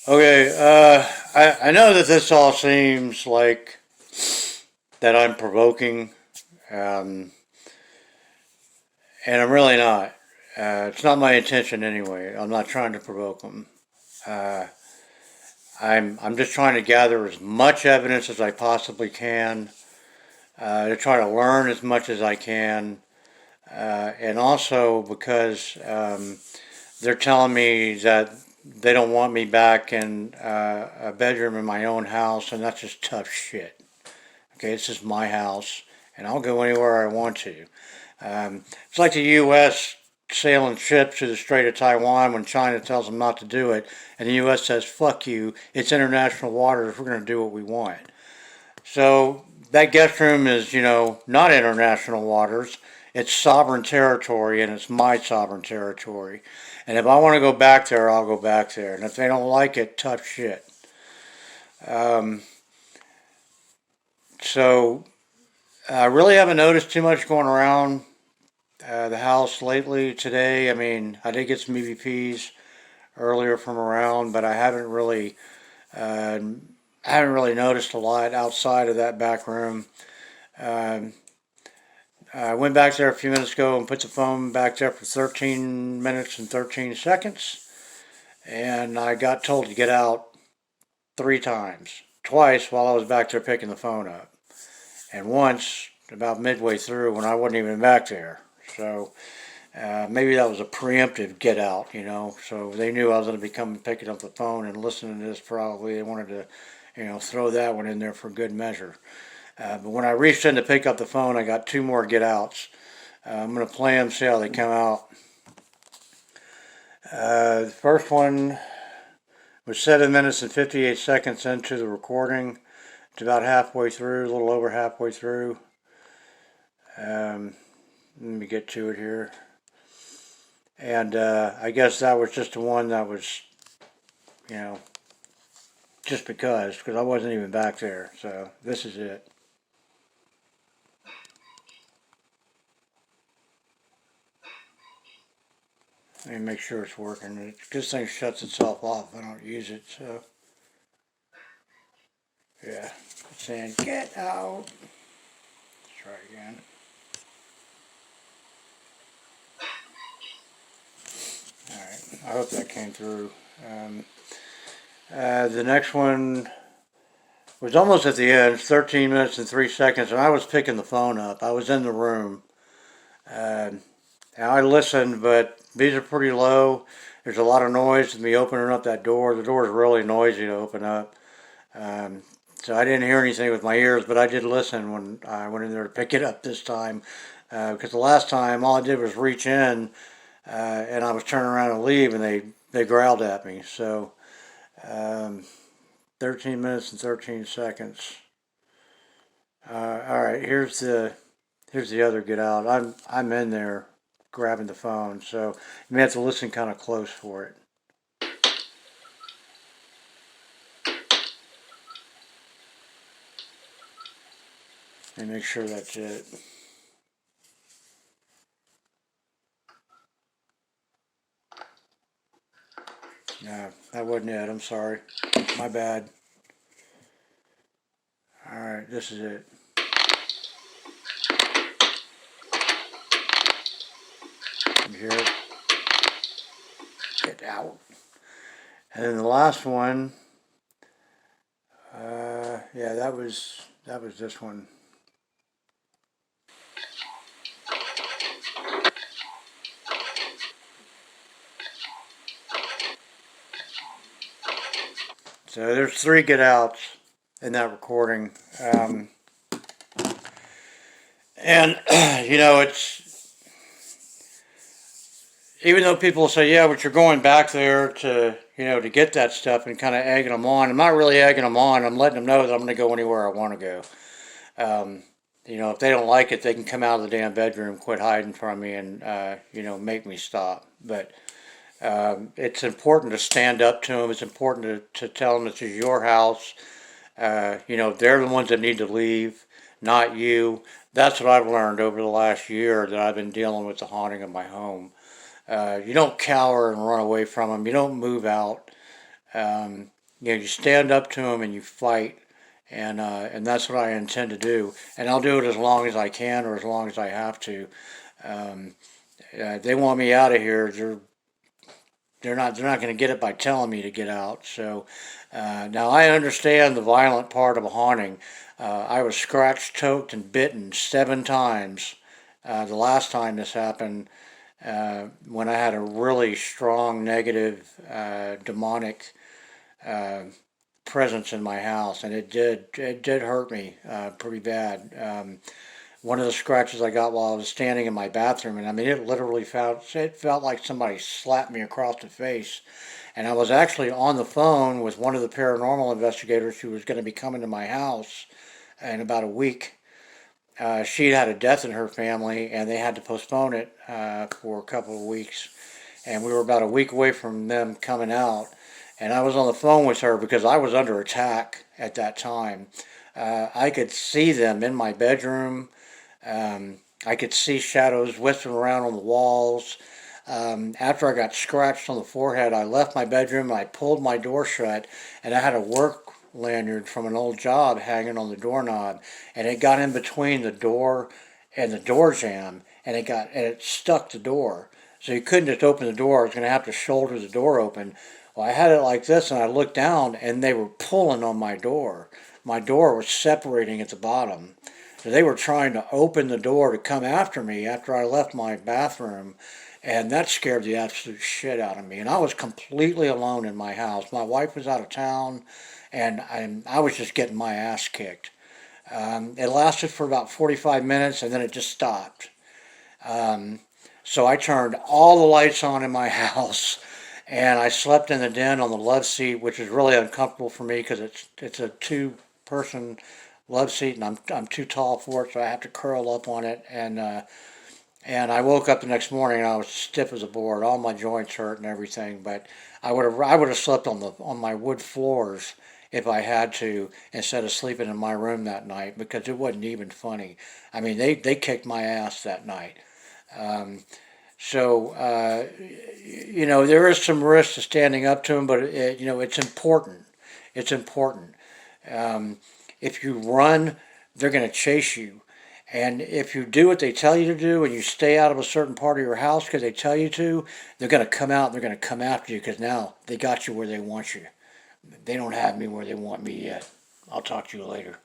Okay, I know that this all seems like that I'm provoking, um, and I'm really not. It's not my intention anyway. I'm not trying to provoke them. Uh, I'm just trying to gather as much evidence as I possibly can to try to learn as much as I can, and also because they're telling me that they don't want me back in a bedroom in my own house, and that's just tough shit. Okay, this is my house, and I'll go anywhere I want to. It's like the U.S. sailing ships to the Strait of Taiwan when China tells them not to do it, and the U.S. says, fuck you, it's international waters, we're going to do what we want. So that guest room is, not international waters. It's sovereign territory, and it's my sovereign territory. And if I want to go back there, I'll go back there. And if they don't like it, tough shit. Um, so I really haven't noticed too much going around the house lately. Today, I mean, I did get some EVPs earlier from around, but uh, I haven't really noticed a lot outside of that back room. Um, I went back there a few minutes ago and put the phone back there for 13 minutes and 13 seconds, and I got told to get out 3 times. Twice while I was back there picking the phone up, and once about midway through when I wasn't even back there. So maybe that was a preemptive get out. So they knew I was going to be coming picking up the phone and listening to this. Probably they wanted to, throw that one in there for good measure. But when I reached in to pick up the phone, I got 2 more get outs. I'm going to play them, see how they come out. The first one was 7 minutes and 58 seconds into the recording. It's about halfway through, a little over halfway through. Let me get to it here. And I guess that was just the one that was, you know, just because I wasn't even back there. So this is it. Let me make sure it's working. This thing shuts itself off. I don't use it, so yeah. It's saying get out. Let's try again. All right. I hope that came through. Um, the next one was almost at the end. It's 13 minutes and 3 seconds, and I was picking the phone up. I was in the room. Uh, and I listened, but these are pretty low. There's a lot of noise with me opening up that door. The door is really noisy to open up. Um, so I didn't hear anything with my ears, but I did listen when I went in there to pick it up this time. Because the last time all I did was reach in and I was turning around and leave, and they growled at me. So um, 13 minutes and 13 seconds. All right, here's the other get out. I'm in there grabbing the phone, so you may have to listen kind of close for it. And make sure that's it. No, that wasn't it. I'm sorry. My bad. All right, this is it. You hear it? Get out. And then the last one, yeah, that was this one. So there's 3 get outs in that recording, and it's even though people say, yeah, but you're going back there to get that stuff and kind of egging them on. I'm not really egging them on. I'm letting them know that I'm going to go anywhere I want to go. Um, if they don't like it, they can come out of the damn bedroom, quit hiding from me, and make me stop. But it's important to stand up to them. It's important to tell them this is your house. They're the ones that need to leave, not you. That's what I've learned over the last year that I've been dealing with the haunting of my home. You don't cower and run away from them. You don't move out. You stand up to them and you fight, and that's what I intend to do. And I'll do it as long as I can or as long as I have to. Um, they want me out of here. They're not going to get it by telling me to get out. So now I understand the violent part of a haunting. I was scratched, choked, and bitten 7 times. The last time this happened, when I had a really strong negative demonic uh, presence in my house, and it did hurt me pretty bad. One of the scratches I got while I was standing in my bathroom, and I mean it felt like somebody slapped me across the face. And I was actually on the phone with one of the paranormal investigators who was going to be coming to my house in about a week. She'd had a death in her family, and they had to postpone it for a couple of weeks. And we were about a week away from them coming out. And I was on the phone with her because I was under attack at that time. I could see them in my bedroom. I could see shadows whispering around on the walls. After I got scratched on the forehead, I left my bedroom. I pulled my door shut, and I had a work lanyard from an old job hanging on the doorknob, and it got in between the door and the door jamb, and it stuck the door. So you couldn't just open the door. I was going to have to shoulder the door open. Well, I had it like this, and I looked down, and they were pulling on my door. My door was separating at the bottom. So they were trying to open the door to come after me after I left my bathroom, and that scared the absolute shit out of me. And I was completely alone in my house. My wife was out of town, and I was just getting my ass kicked. It lasted for about 45 minutes, and then it just stopped. Um, so I turned all the lights on in my house, and I slept in the den on the love seat, which is really uncomfortable for me because it's a two-person love seat, and I'm too tall for it, so I have to curl up on it. And I woke up the next morning and I was stiff as a board. All my joints hurt and everything. But I would have slept on my wood floors if I had to instead of sleeping in my room that night because it wasn't even funny. I mean, they kicked my ass that night. Um, so there is some risk to standing up to them, but it's important. It's important. Um, if you run, they're going to chase you. And if you do what they tell you to do and you stay out of a certain part of your house because they tell you to, they're going to come out and they're going to come after you because now they got you where they want you. They don't have me where they want me yet. I'll talk to you later.